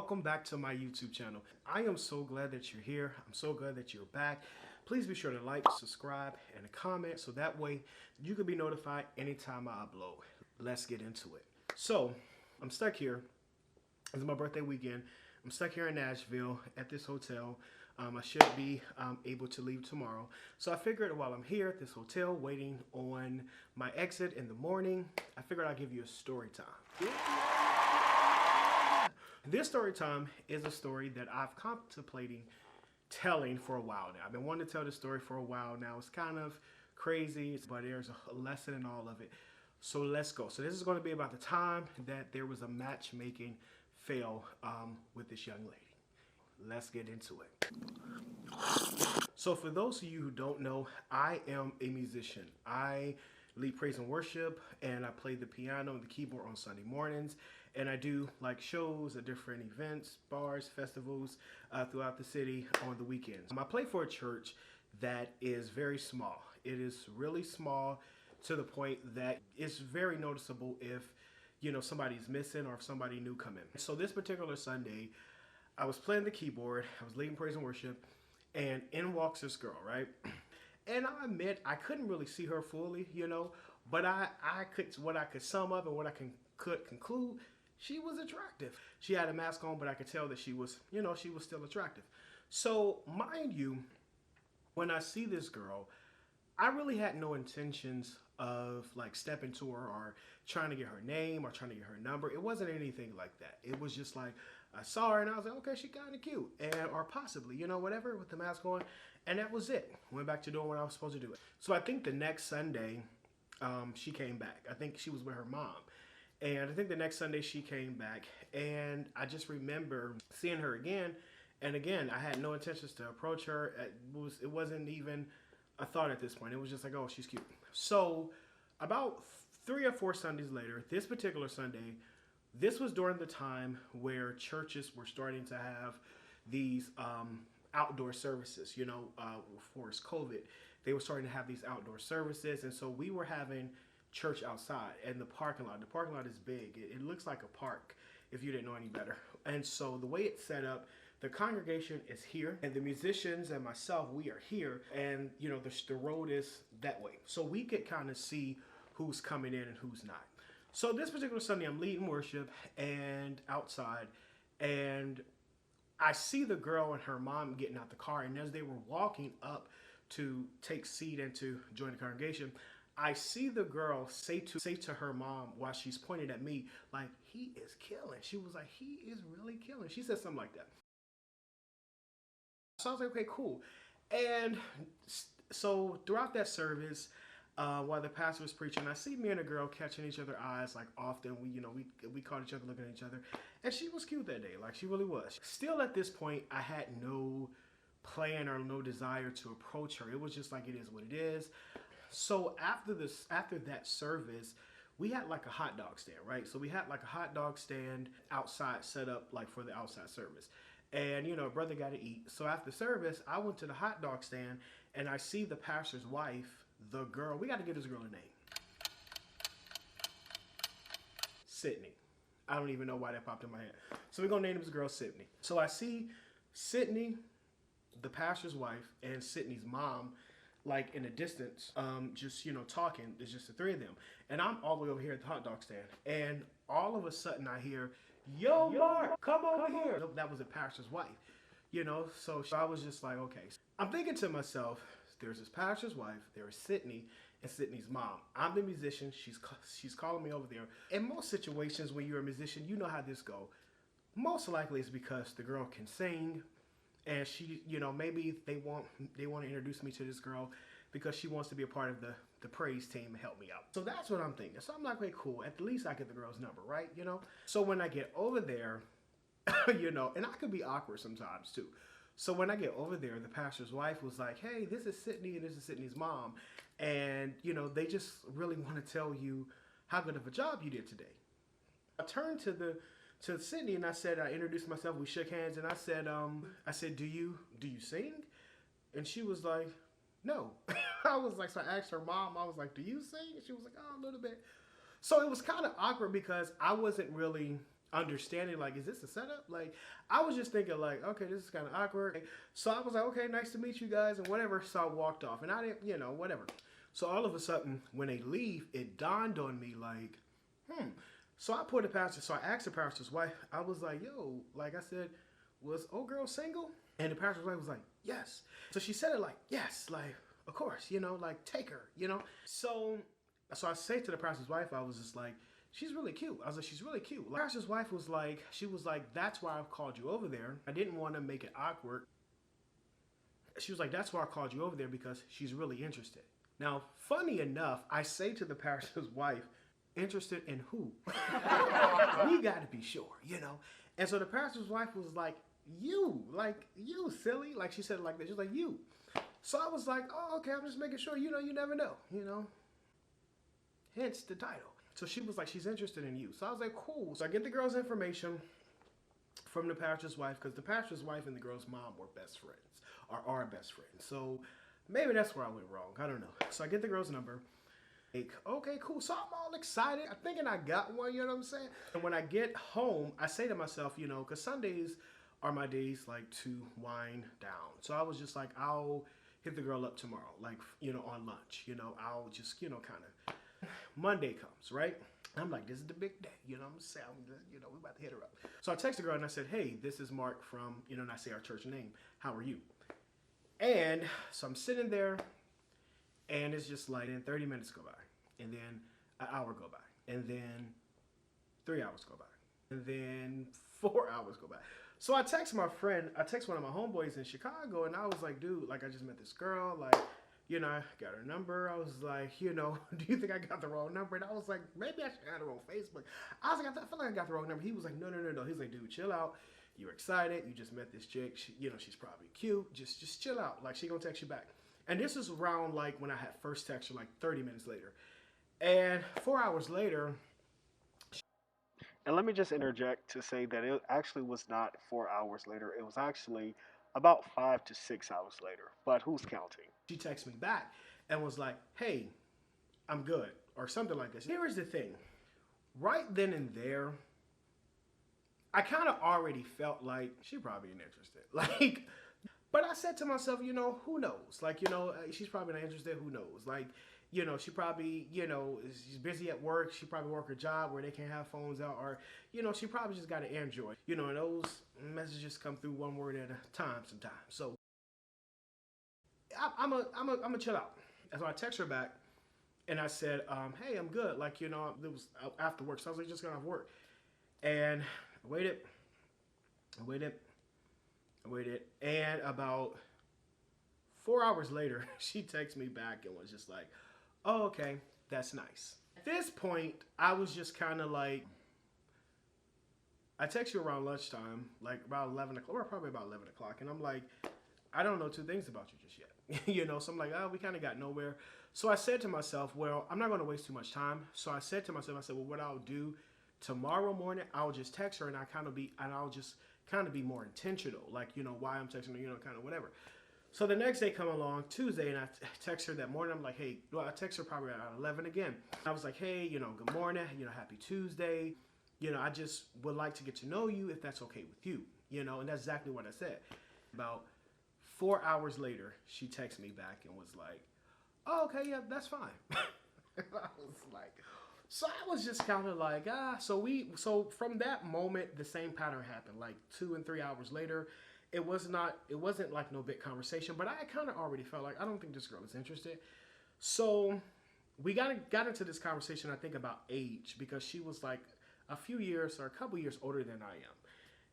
welcome back to my YouTube channel. I am so glad that you're here. I'm so glad that you're back. Please be sure to like, subscribe, and comment so that way you can be notified anytime I upload. Let's get into it. So, I'm stuck here. It's my birthday weekend. I'm stuck here in Nashville at this hotel. I should be able to leave tomorrow. So I figured while I'm here at this hotel waiting on my exit in the morning, I figured I'd give you a story time. Yeah. This story time is a story that I've contemplating telling for a while now. I've been wanting to tell this story for a while now. It's kind of crazy, but there's a lesson in all of it. So let's go. So this is going to be about the time that there was a matchmaking fail with this young lady. Let's get into it. So for those of you who don't know, I am a musician. I lead praise and worship, and I play the piano and the keyboard on Sunday mornings. And I do like shows at different events, bars, festivals throughout the city on the weekends. I play for a church that is very small. It is really small to the point that it's very noticeable if, you know, somebody's missing or if somebody new come in. So this particular Sunday, I was playing the keyboard, I was leading praise and worship, and in walks this girl, right? And I admit I couldn't really see her fully, you know, but what I could sum up and what I could conclude, she was attractive. She had a mask on, but I could tell that she was, you know, she was still attractive. So mind you, when I see this girl, I really had no intentions of like stepping to her or trying to get her name or trying to get her number. It wasn't anything like that. It was just like, I saw her and I was like, okay, she kind of cute, or possibly, you know, whatever, with the mask on, and that was it. Went back to doing what I was supposed to do. So I think the next Sunday, she came back. I think she was with her mom, and I think the next Sunday she came back, and I just remember seeing her again, and again, I had no intentions to approach her. It wasn't even a thought at this point. It was just like, oh, she's cute. So about 3 or 4 Sundays later, this particular Sunday, this was during the time where churches were starting to have these outdoor services, you know, before it's COVID. They were starting to have these outdoor services, and so we were having church outside in the parking lot. The parking lot is big. It looks like a park if you didn't know any better. And so the way it's set up, the congregation is here, and the musicians and myself, we are here, and you know, the road is that way. So we could kind of see who's coming in and who's not. So this particular Sunday, I'm leading worship and outside, and I see the girl and her mom getting out the car, and as they were walking up to take seat and to join the congregation, I see the girl say to her mom while she's pointing at me, like, he is killing. She was like, he is really killing. She said something like that. So I was like, okay, cool. And so throughout that service, while the pastor was preaching, I see me and a girl catching each other's eyes like often. We caught each other looking at each other, and she was cute that day, like she really was. Still at this point, I had no plan or no desire to approach her. It was just like, it is what it is. So after that service, we had like a hot dog stand, right? So we had like a hot dog stand outside set up like for the outside service. And, you know, brother got to eat. So after service, I went to the hot dog stand, and I see the pastor's wife, the girl. We got to give this girl a name. Sydney. I don't even know why that popped in my head. So we're going to name this girl Sydney. So I see Sydney, the pastor's wife, and Sydney's mom, like in the distance, just, you know, talking. It's just the three of them. And I'm all the way over here at the hot dog stand. And all of a sudden I hear, yo, Mark, come over here. That was the pastor's wife, you know, so I was just like, okay. I'm thinking to myself, there's this pastor's wife, there is Sydney, and Sydney's mom. I'm the musician, she's calling me over there. In most situations when you're a musician, you know how this go. Most likely it's because the girl can sing, and she, you know, maybe they want to introduce me to this girl because she wants to be a part of the praise team and help me out. So that's what I'm thinking. So I'm like, okay, cool. At least I get the girl's number, right? You know? So when I get over there, you know, and I could be awkward sometimes too. So when I get over there, the pastor's wife was like, hey, this is Sydney and this is Sydney's mom. And, you know, they just really want to tell you how good of a job you did today. I turned to Sydney and I introduced myself. We shook hands and I said, do you sing? And she was like, no. I was like, so I asked her mom, I was like, do you sing? And she was like, oh, a little bit. So it was kind of awkward because I wasn't really understanding, like, is this a setup? Like, I was just thinking, like, okay, this is kind of awkward. So I was like, okay, nice to meet you guys, and whatever. So I walked off, and I didn't, whatever. So all of a sudden, when they leave, it dawned on me, like, So I put the pastor, so I asked the pastor's wife, I was like, yo, like I said, was old girl single? And the pastor's wife was like, yes. So she said it like, yes, like, of course, like, take her, So I say to the pastor's wife, I was just like, she's really cute. I was like, she's really cute. The pastor's wife was like, that's why I've called you over there. I didn't want to make it awkward. She was like, that's why I called you over there, because she's really interested. Now, funny enough, I say to the pastor's wife, interested in who? We got to be sure, And so the pastor's wife was like, you silly. Like, she said it like that. She was like, you. So I was like, oh, okay, I'm just making sure, you never know, Hence the title. So she was like, she's interested in you. So I was like, cool. So I get the girl's information from the pastor's wife, because the pastor's wife and the girl's mom were best friends, or are best friends. So maybe that's where I went wrong. I don't know. So I get the girl's number. Like, okay, cool. So I'm all excited. I'm thinking I got one, you know what I'm saying? And when I get home, I say to myself, because Sundays are my days, like, to wind down. So I was just like, I'll hit the girl up tomorrow, like, on lunch. I'll just, kind of. Monday comes, right? I'm like, this is the big day, what I'm saying? We about to hit her up. So I text the girl and I said, hey, this is Mark from, and I say our church name. How are you? And so I'm sitting there, and it's just like, then 30 minutes go by, and then an hour go by, and then 3 hours go by, and then 4 hours go by. So I text my friend, I text one of my homeboys in Chicago, and I was like, dude, like, I just met this girl, like, I got her number. I was like, do you think I got the wrong number? And I was like, maybe I should add her on Facebook. I was like, I feel like I got the wrong number. He was like, no. He's like, dude, chill out. You're excited. You just met this chick. She, she's probably cute. Just chill out. Like, she gonna text you back. And this is around, like, when I had first text her, like, 30 minutes later. And 4 hours later, and let me just interject to say that it actually was not 4 hours later. It was actually about 5 to 6 hours later. But who's counting? She texted me back and was like, hey, I'm good, or something like this. Here is the thing. Right then and there, I kind of already felt like she probably ain't interested. Like, but I said to myself, who knows? Like, she's probably not interested. Who knows? Like, she probably, she's busy at work. She probably work a job where they can't have phones out, or, she probably just got an Android. And those messages come through one word at a time sometimes. So I'm a chill out. And so I text her back, and I said, hey, I'm good. Like, it was after work. So I was like, just got off work. And I waited. And about 4 hours later, she texted me back and was just like, oh, okay, that's nice. At this point, I was just kind of like, I text you around lunchtime, like about 11 o'clock, or probably about 11 o'clock. And I'm like, I don't know 2 things about you just yet. So I'm like, oh, we kind of got nowhere. So I said to myself, well, I'm not going to waste too much time. So I said to myself, well, what I'll do tomorrow morning, I'll just text her, and I'll just kind of be more intentional. Like, why I'm texting her, kind of whatever. So the next day come along, Tuesday, and I text her that morning. I'm like, hey, I text her probably around 11 again. I was like, hey, good morning, happy Tuesday. I just would like to get to know you if that's okay with you, and that's exactly what I said. About 4 hours later, she texted me back and was like, oh, okay, yeah, that's fine. I was like, so I was just kind of like, so from that moment, the same pattern happened. Like 2 and 3 hours later, it wasn't like no big conversation, but I kind of already felt like, I don't think this girl is interested. So we got into this conversation, I think, about age, because she was like a few years or a couple years older than I am.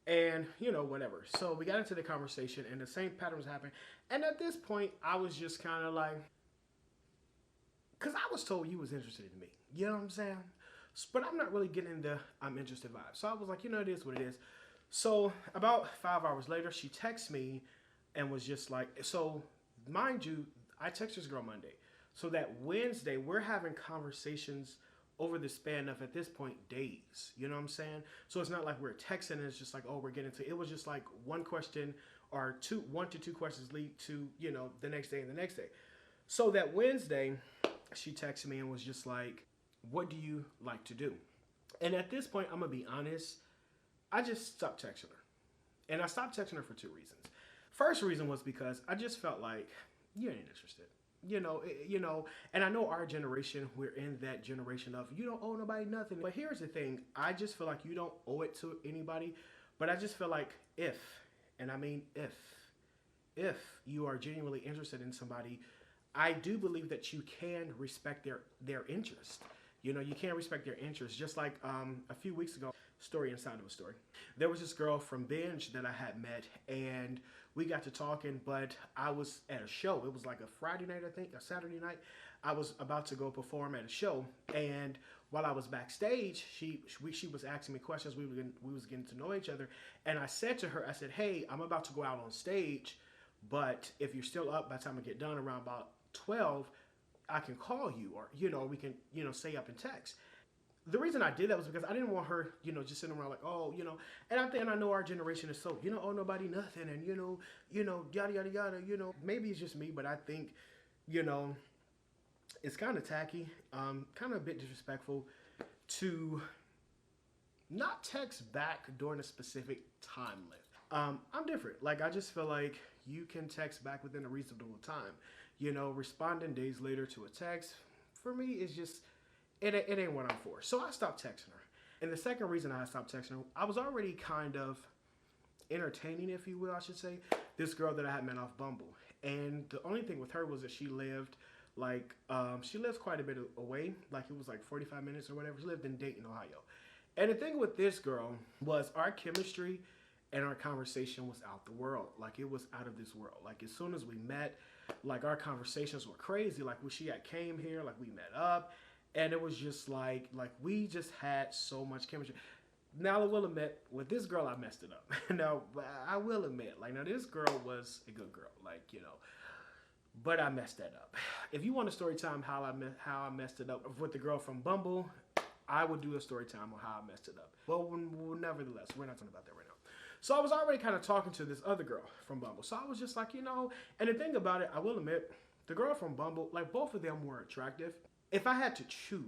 And, whatever. So we got into the conversation, and the same patterns happened. And at this point, I was just kind of like, because I was told you was interested in me. You know what I'm saying? But I'm not really getting the I'm interested vibe. So I was like, it is what it is. So about 5 hours later, she texts me and was just like, so mind you, I text this girl Monday. So that Wednesday, we're having conversations over the span of, at this point, days. You know what I'm saying? So it's not like we're texting and it's just like, oh, we're getting to, it was just like one question or 1 to 2 questions lead to, the next day and the next day. So that Wednesday, she texted me and was just like, what do you like to do? And at this point, I'm going to be honest, I just stopped texting her. And I stopped texting her for two reasons. First reason was because I just felt like you ain't interested. And I know our generation, we're in that generation of you don't owe nobody nothing. But here's the thing, I just feel like you don't owe it to anybody. But I just feel like and I mean if you are genuinely interested in somebody, I do believe that you can respect their interest. You can respect their interest. Just like a few weeks ago, story inside of a story. There was this girl from Binge that I had met, and we got to talking, but I was at a show. It was like a Friday night, I think, a Saturday night. I was about to go perform at a show, and while I was backstage, she was asking me questions. We was getting to know each other, and I said to her, I said, hey, I'm about to go out on stage, but if you're still up by the time I get done around about 12, I can call you, or we can stay up and text. The reason I did that was because I didn't want her, just sitting around like, oh, and I know our generation is so, owe nobody nothing, and yada yada yada, maybe it's just me, but I think, it's kind of tacky, kind of a bit disrespectful to not text back during a specific time limit. I'm different. Like, I just feel like you can text back within a reasonable time. Responding days later to a text, for me, is just, it ain't what I'm for. So I stopped texting her. And the second reason I stopped texting her, I was already kind of entertaining, if you will, I should say, this girl that I had met off Bumble. And the only thing with her was that she lived she lived quite a bit away. Like, it was like 45 minutes or whatever. She lived in Dayton, Ohio. And the thing with this girl was our chemistry and our conversation was out the world. Like, it was out of this world. Like, as soon as we met, like, our conversations were crazy. Like, when she had came here, like, we met up. And it was just like we just had so much chemistry. Now, I will admit, with this girl, I messed it up. Now, I will admit, now, this girl was a good girl. But I messed that up. If you want a story time how I messed it up with the girl from Bumble, I would do a story time on how I messed it up. Well, nevertheless, we're not talking about that right now. So I was already kind of talking to this other girl from Bumble. So I was just like, and the thing about it, I will admit, the girl from Bumble, both of them were attractive. If I had to choose,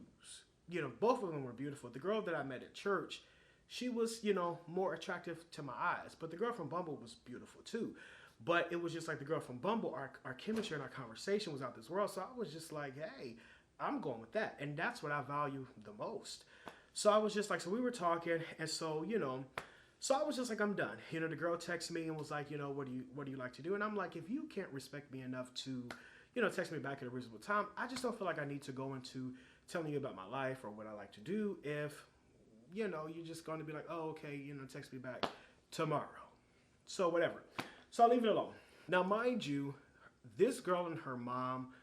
both of them were beautiful. The girl that I met at church, she was, more attractive to my eyes. But the girl from Bumble was beautiful too. But it was just like the girl from Bumble, our chemistry and our conversation was out this world. So I was just like, hey, I'm going with that. And that's what I value the most. So I was just like, so we were talking. And so, so I was just like, I'm done. The girl texted me and was like, what do you like to do? And I'm like, if you can't respect me enough to, text me back at a reasonable time, I just don't feel like I need to go into telling you about my life or what I like to do if, you're just going to be like, oh, okay, text me back tomorrow. So whatever. So I'll leave it alone. Now, mind you, this girl and her mom,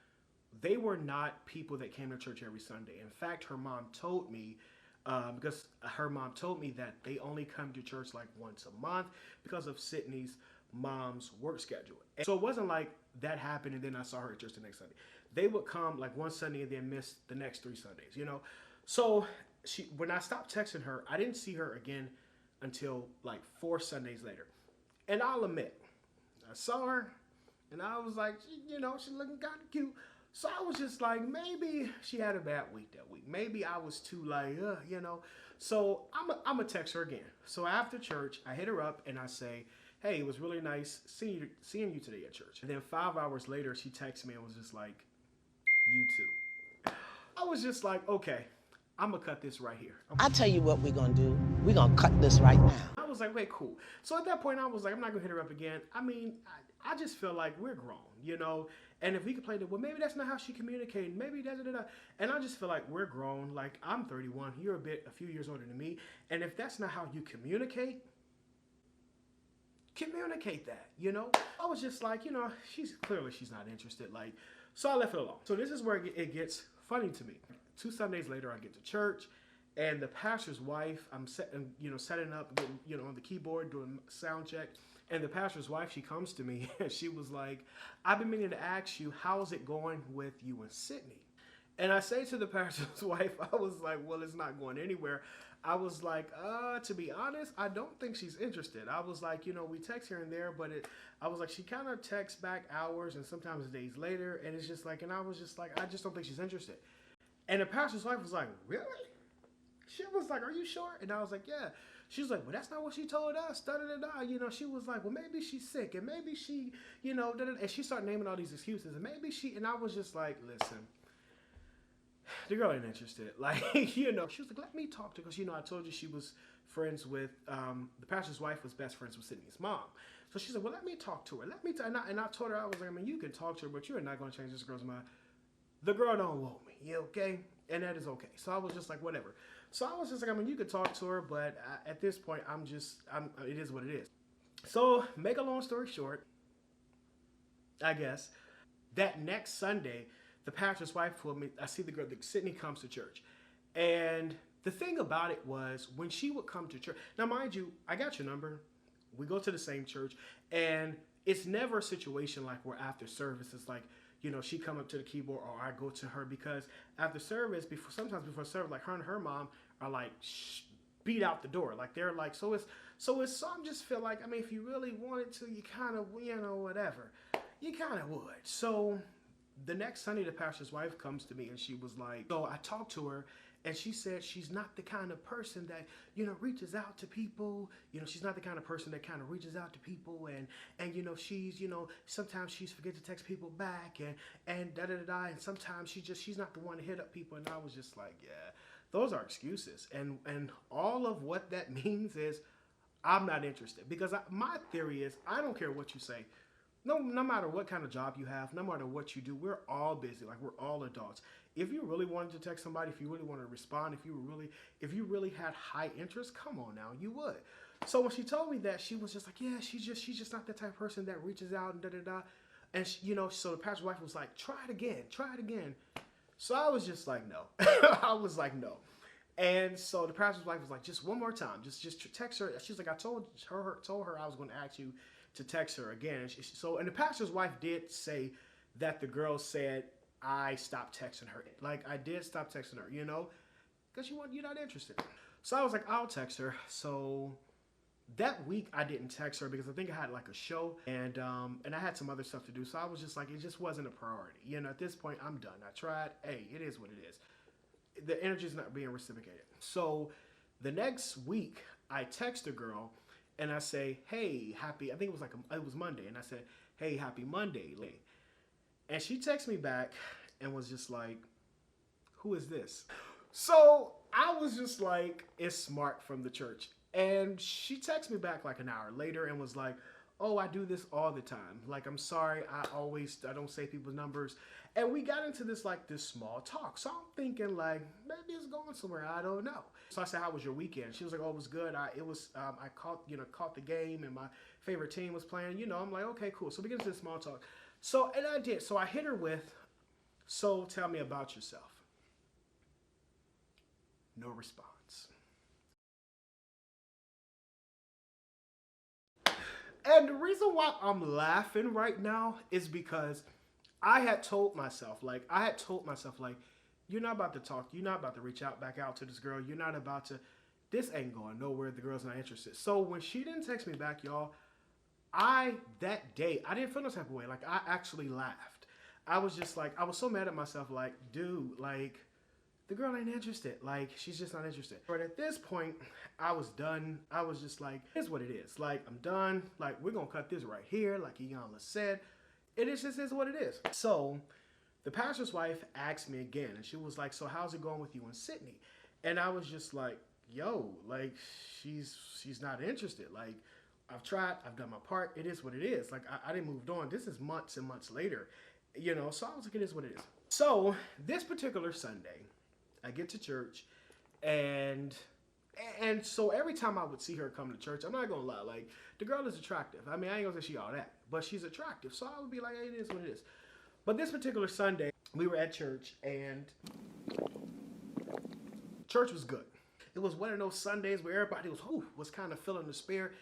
they were not people that came to church every Sunday. In fact, her mom told me, because her mom told me that they only come to church like once a month because of Sydney's mom's work schedule. And so it wasn't like that happened and then I saw her at church the next Sunday. They would come like one Sunday and then miss the next 3 Sundays, So when I stopped texting her, I didn't see her again until like 4 Sundays later. And I'll admit, I saw her, and I was like, she's looking kind of cute. So I was just like, maybe she had a bad week that week. Maybe I was too So I'm going to text her again. So after church, I hit her up, and I say, hey, it was really nice seeing you today at church. And then 5 hours later, she texted me and was just like, you too. I was just like, okay, I'm going to cut this right here. I'll tell you what we're going to do. We're going to cut this right now. I was like, wait, cool. So at that point, I was like, I'm not going to hit her up again. I mean, I just feel like we're grown, And if we complain that, well, maybe that's not how she communicated. Maybe da-da-da-da. And I just feel like we're grown. Like, I'm 31. You're a few years older than me. And if that's not how you communicate that, I was just like, she's not interested. So I left it alone. So this is where it gets funny to me. 2 Sundays later, I get to church, and the pastor's wife, I'm setting up, getting, on the keyboard, doing sound check, and the pastor's wife, she comes to me, and she was like, I've been meaning to ask you, how's it going with you and Sydney? And I say to the pastor's wife, I was like, well, it's not going anywhere. I was like, to be honest, I don't think she's interested. I was like, we text here and there, but I was like, she kind of texts back hours and sometimes days later, and it's just like, and I was just like, I just don't think she's interested. And the pastor's wife was like, really? She was like, are you sure? And I was like, yeah. She was like, well, that's not what she told us. Da, da, da, da. You know, she was like, well, maybe she's sick, and maybe she, you know, da, da, da. And she started naming all these excuses, and maybe she, and I was just like, listen, the girl ain't interested. Like, you know, she was like, let me talk to her, because, you know, I told you she was friends with, the pastor's wife was best friends with Sydney's mom. So she's like, well, let me talk to her. Let me, and I told her, I was like, I mean, you can talk to her, but you're not going to change this girl's mind. The girl don't want me, you okay? And that is okay. So I was just like, whatever. So I was just like, I mean, you could talk to her, but at this point, it is what it is. So make a long story short, I guess, that next Sunday, the pastor's wife told me, I see the girl, Sydney comes to church. And the thing about it was, when she would come to church, now mind you, I got your number. We go to the same church, and it's never a situation like where after service, it's like, you know, she come up to the keyboard or I go to her, because after service, sometimes before service, like her and her mom are like beat out the door. Like they're like, so I'm just feel like, I mean, if you really wanted to, you kind of, you know, whatever, you kind of would. So the next Sunday, the pastor's wife comes to me and she was like, so I talked to her, and she said she's not the kind of person that, you know, reaches out to people. You know, she's not the kind of person that kind of reaches out to people, and you know, she's, you know, sometimes she's forget to text people back, and da da da da, and sometimes she's not the one to hit up people. And I was just like, yeah, those are excuses, and all of what that means is I'm not interested, because my theory is, I don't care what you say. No matter what kind of job you have, no matter what you do, we're all busy. Like, we're all adults. If you really wanted to text somebody, if you really wanted to respond, if you really had high interest, come on now, you would. So when she told me that, she was just like, yeah, she's just not the type of person that reaches out and da da da. And she, you know, so the pastor's wife was like, try it again. So I was just like, no. I was like, no. And so the pastor's wife was like, just one more time, just text her. She's like, I told her I was going to ask you to text her again. And the pastor's wife did say that the girl said I stopped texting her. Like, I did stop texting her, you know, because you're not interested. So I was like, I'll text her. So that week I didn't text her because I think I had like a show, and I had some other stuff to do. So I was just like, it just wasn't a priority. You know, at this point, I'm done. I tried. Hey, it is what it is. The energy is not being reciprocated. So the next week I text the girl and I say, hey, I think it was Monday. And I said, hey, happy Monday. And she texted me back and was just like, who is this? So I was just like, it's Smart from the church. And she texted me back like an hour later and was like, oh, I do this all the time. Like, I'm sorry, I don't say people's numbers. And we got into this small talk. So I'm thinking like, maybe it's going somewhere. I don't know. So I said, how was your weekend? She was like, oh, it was good. I caught the game, and my favorite team was playing. You know, I'm like, okay, cool. So we get into this small talk. So, and I did. So I hit her with, so tell me about yourself. No response. And the reason why I'm laughing right now is because I had told myself, like, you're not about to talk. You're not about to reach out back out to this girl. You're not about to, this ain't going nowhere. The girl's not interested. So when she didn't text me back, y'all, that day, I didn't feel no type of way. Like, I actually laughed. I was just like, I was so mad at myself, like, dude, like, the girl ain't interested. Like, she's just not interested. But at this point, I was done. I was just like, here's what it is. Like, I'm done. Like, we're going to cut this right here. Like Iyanla said, it is just is what it is. So the pastor's wife asked me again, and she was like, so how's it going with you and Sydney? And I was just like, yo, like, she's not interested. Like, I've tried. I've done my part. It is what it is. Like, I didn't move on. This is months and months later, you know? So I was like, it is what it is. So this particular Sunday, I get to church, and so every time I would see her come to church, I'm not gonna lie, like, the girl is attractive. I mean, I ain't gonna say she all that, but she's attractive. So I would be like, hey, it is what it is. But this particular Sunday, we were at church, and church was good. It was one of those Sundays where everybody was kind of feeling the spirit.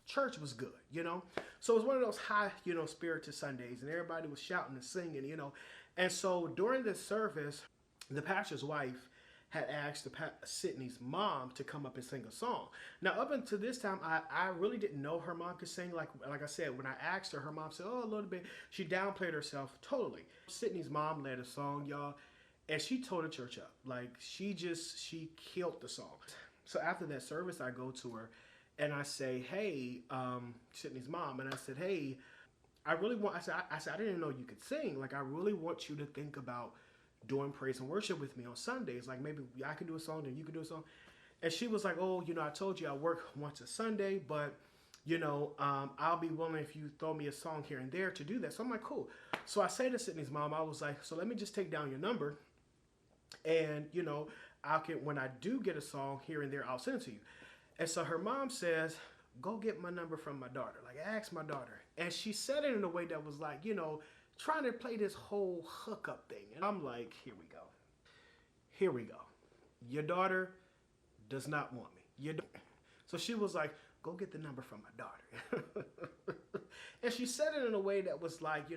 Church was good, you know? So it was one of those high, you know, spirited Sundays, and everybody was shouting and singing, you know? And so during this service, the pastor's wife had asked Sydney's mom to come up and sing a song. Now, up until this time, I really didn't know her mom could sing. Like I said, when I asked her, her mom said, oh, a little bit. She downplayed herself totally. Sydney's mom led a song, y'all, and she tore the church up. Like, she killed the song. So after that service, I go to her and I say, hey, Sydney's mom, and I said, hey, I really want, I said, I didn't know you could sing. Like, I really want you to think about doing praise and worship with me on Sundays. Like, maybe I can do a song, then you can do a song. And she was like, oh, I told you I work once a Sunday, but, I'll be willing if you throw me a song here and there to do that. So I'm like, cool. So I say to Sydney's mom, I was like, so let me just take down your number. And, when I do get a song here and there, I'll send it to you. And so her mom says, go get my number from my daughter. Like, ask my daughter. And she said it in a way that was like, trying to play this whole hookup thing. And I'm like, here we go. Here we go. Your daughter does not want me. So she was like, go get the number from my daughter. And she said it in a way that was like,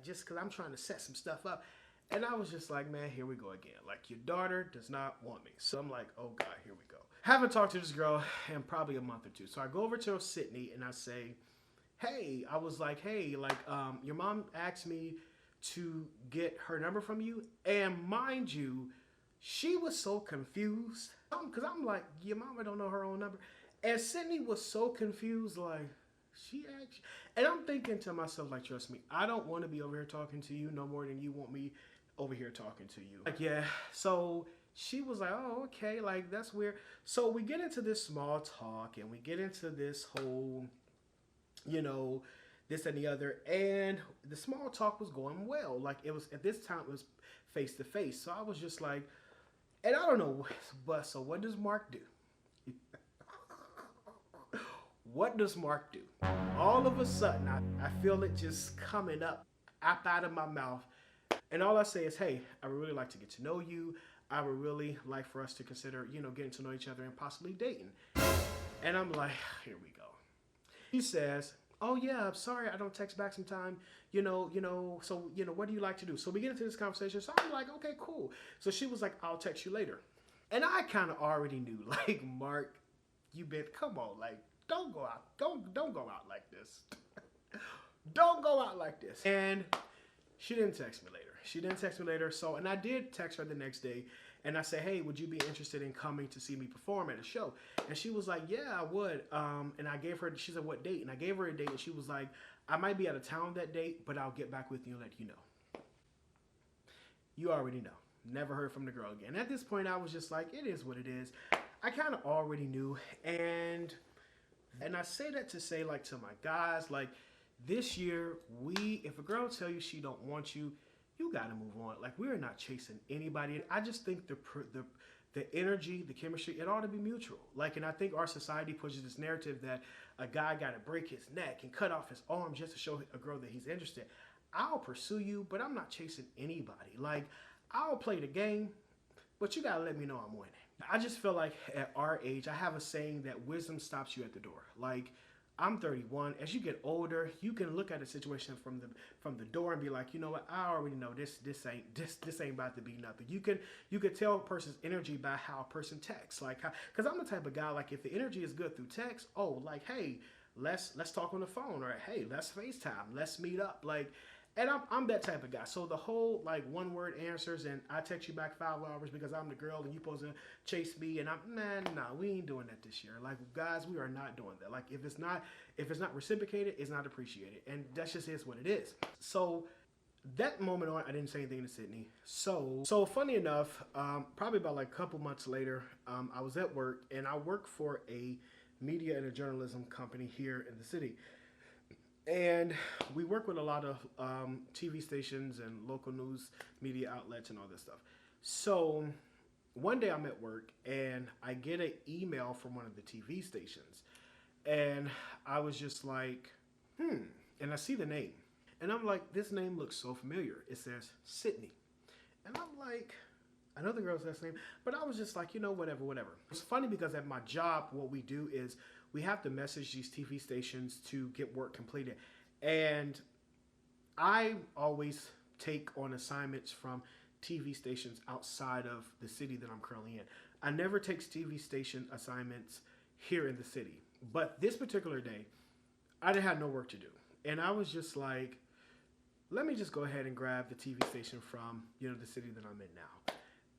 just because I'm trying to set some stuff up. And I was just like, man, here we go again. Like, your daughter does not want me. So I'm like, oh, God, here we go. Haven't talked to this girl in probably a month or two. So I go over to Sydney and I say, hey, your mom asked me to get her number from you. And mind you, she was so confused. Because I'm like, your mama don't know her own number. And Sydney was so confused, like, she asked. And I'm thinking to myself, like, trust me, I don't want to be over here talking to you no more than you want me over here talking to you. Like, yeah. So she was like, oh, okay, like, that's weird. So we get into this small talk and we get into this whole, this and the other. And the small talk was going well. Like, it was, at this time, it was face to face. So I was just like, and I don't know, but so what does Mark do? What does Mark do? All of a sudden, I feel it just coming up out of my mouth. And all I say is, hey, I would really like to get to know you. I would really like for us to consider, getting to know each other and possibly dating. And I'm like, here we go. He says, oh yeah, I'm sorry, I don't text back sometime. So, what do you like to do? So we get into this conversation. So I'm like, okay, cool. So she was like, I'll text you later. And I kind of already knew, like, Mark, come on, like, don't go out. Don't go out like this. Don't go out like this. And she didn't text me later. So, and I did text her the next day. And I said, hey, would you be interested in coming to see me perform at a show? And she was like, yeah, I would. And I gave her, she said, what date? And I gave her a date. And she was like, I might be out of town that date, but I'll get back with you and let you know. You already know. Never heard from the girl again. At this point, I was just like, it is what it is. I kind of already knew. And I say that to say, like, to my guys, like, this year, if a girl tell you she don't want you, you got to move on. Like, we're not chasing anybody. I just think the energy, the chemistry, it ought to be mutual. Like, and I think our society pushes this narrative that a guy got to break his neck and cut off his arm just to show a girl that he's interested. I'll pursue you, but I'm not chasing anybody. Like, I'll play the game, but you got to let me know I'm winning. I just feel like at our age, I have a saying that wisdom stops you at the door. Like, I'm 31. As you get older, you can look at a situation from the door and be like, you know what? I already know this ain't about to be nothing. You can tell a person's energy by how a person texts. Like, because I'm the type of guy, like, if the energy is good through text, oh, like, hey, let's talk on the phone, or hey, let's FaceTime, let's meet up, like. And I'm that type of guy. So the whole, like, one word answers and I text you back 5 hours because I'm the girl and you supposed to chase me, and we ain't doing that this year. Like, guys, we are not doing that. Like, if it's not reciprocated, it's not appreciated. And that just is what it is. So that moment on, I didn't say anything to Sydney. So funny enough, probably about like a couple months later, I was at work, and I work for a media and a journalism company here in the city. And we work with a lot of TV stations and local news media outlets and all this stuff. So one day I'm at work and I get an email from one of the TV stations. And I was just like, and I see the name. And I'm like, this name looks so familiar. It says Sydney. And I'm like, I know the girl's last name, but I was just like, whatever. It's funny because at my job, what we do is we have to message these TV stations to get work completed. And I always take on assignments from TV stations outside of the city that I'm currently in. I never take TV station assignments here in the city. But this particular day, I didn't have no work to do. And I was just like, let me just go ahead and grab the TV station from, the city that I'm in now.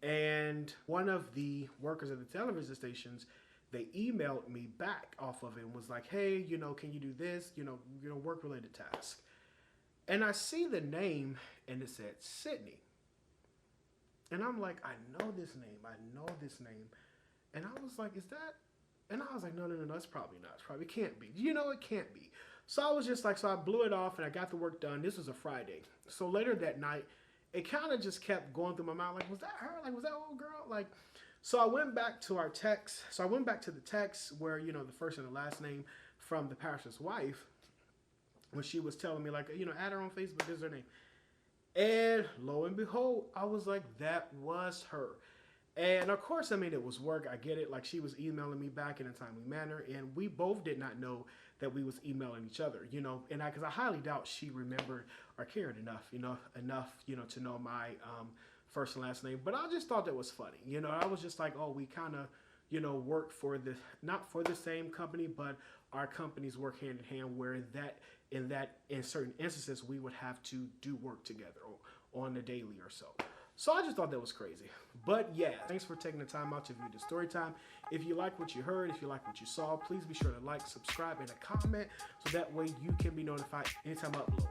And one of the workers at the television stations, they emailed me back off of it and was like, hey, can you do this? Work related task. And I see the name and it said Sydney. And I'm like, I know this name. I know this name. And I was like, is that? And I was like, no, it's probably not. It probably can't be. It can't be. So I was just like, so I blew it off and I got the work done. This was a Friday. So later that night, it kind of just kept going through my mind. Like, was that her? Like, was that old girl? Like, so I went back to our text. So I went back to the text where, the first and the last name from the pastor's wife, when she was telling me, like, add her on Facebook, this is her name. And lo and behold, I was like, that was her. And of course, it was work. I get it. Like, she was emailing me back in a timely manner. And we both did not know that we was emailing each other, and because I highly doubt she remembered or cared enough, to know my first and last name. But I just thought that was funny. I was just like, oh, we kind of, work for not for the same company, but our companies work hand in hand, where in certain instances, we would have to do work together on the daily or so. So I just thought that was crazy. But yeah, thanks for taking the time out to view the story time. If you like what you heard, if you like what you saw, please be sure to like, subscribe, and a comment so that way you can be notified anytime I upload.